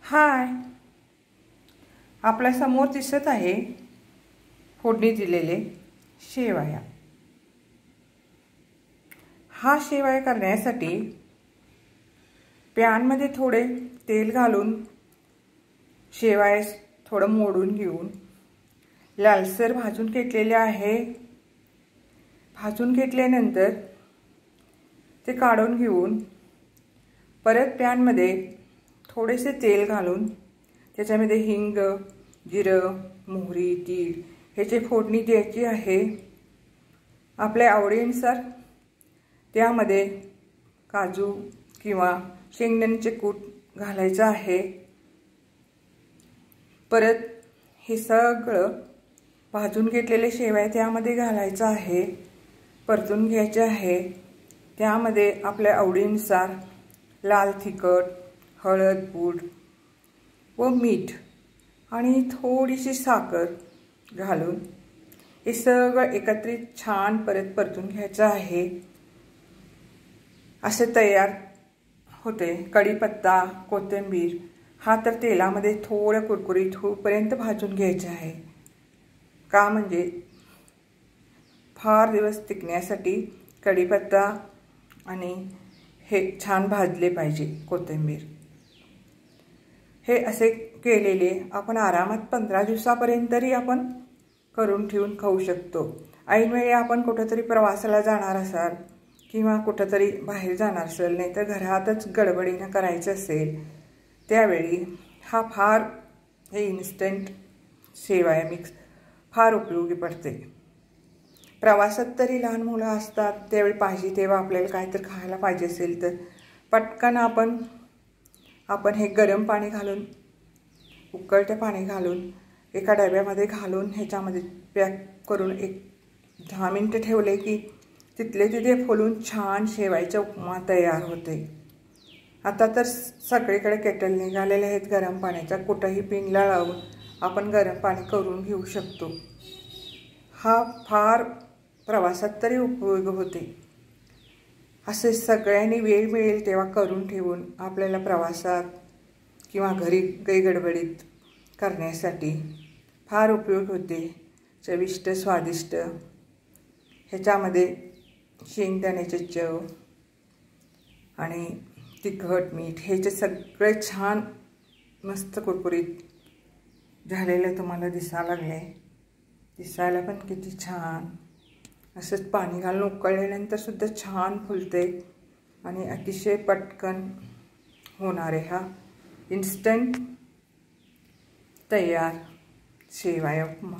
हाय, आपल्या समोर दिसत आहे फोडणी दिलेले शेवया। हा शेवया करण्यासाठी पॅन मध्ये थोडे तेल घालून शेवया थोडं मोडून घेऊन लालसर भाजून घेतलेले आहे। भाजून घेतल्यानंतर ते काढून घेऊन परत पॅन मध्ये थोडेसे तेल घालून त्याच्यामध्ये हिंग, जिरं, मोहरी, तीळ ह्याची फोडणी द्यायची आहे। आपल्या आवडीनुसार त्यामध्ये काजू किंवा शेंगदाण्याचे कूट घालायचं आहे। परत हे सगळं भाजून घेतलेले शेवया त्यामध्ये घालायचं आहे, परतून घ्यायचे आहे। त्यामध्ये आपल्या आवडीनुसार लाल तिखट, हळद पूड व मीठ आणि थोडीशी साखर घालून हे सगळं एकत्रित छान परत परतून घ्यायचं आहे। असे तयार होते। कढीपत्ता, कोथिंबीर हा तर तेलामध्ये थोडं कुरकुरीत होईपर्यंत भाजून घ्यायचे आहे। का म्हणजे फार दिवस टिकण्यासाठी कढीपत्ता आणि हे छान भाजले पाहिजे। कोथिंबीर हे असे केलेले आपण आरामात 15 दिवसापर्यंत तरी आपण करून ठेवून खाऊ शकतो। ऐनवेळी आपण कुठेतरी प्रवासाला जाणार असाल किंवा कुठेतरी बाहेर जाणार असेल, नाही तर घरातच गडबडीने करायचं असेल, त्यावेळी हा फार हे इन्स्टंट शेवया मिक्स फार उपयोगी पडते। प्रवासात तरी लहान मुलं असतात, त्यावेळी पाहिजे तेव्हा आपल्याला काहीतरी खायला पाहिजे असेल तर पटकन आपण हे गरम पाणी घालून, उकळते पाणी घालून एका डब्यामध्ये घालून ह्याच्यामध्ये पॅक करून एक 10 मिनिटं ठेवले की तिथले तिथे फुलून छान शेवयाचा उपमा तयार होते। आता तर सगळीकडे केटल निघालेले आहेत गरम पाण्याचा, कुठेही पिनला लावून आपण गरम पाणी करून घेऊ शकतो। हा फार प्रवासात तरी उपयोग होते। असे सगळ्यांनी वेळ मिळेल तेव्हा करून ठेवून आपल्याला प्रवासात किंवा घरी गडबडीत करण्यासाठी फार उपयोग होते। चविष्ट, स्वादिष्ट ह्याच्यामध्ये शेंगदाण्याचे चव आणि तिखट, मीठ ह्याचे सगळे छान मस्त कुरकुरीत झालेले तुम्हाला दिसायला लागले। दिसायला पण किती छान, असंच पाणी घालून उकळल्यानंतर सुद्धा छान फुलते आणि अतिशय पटकन होणारे हा इन्स्टंट तयार शेवया उपमा।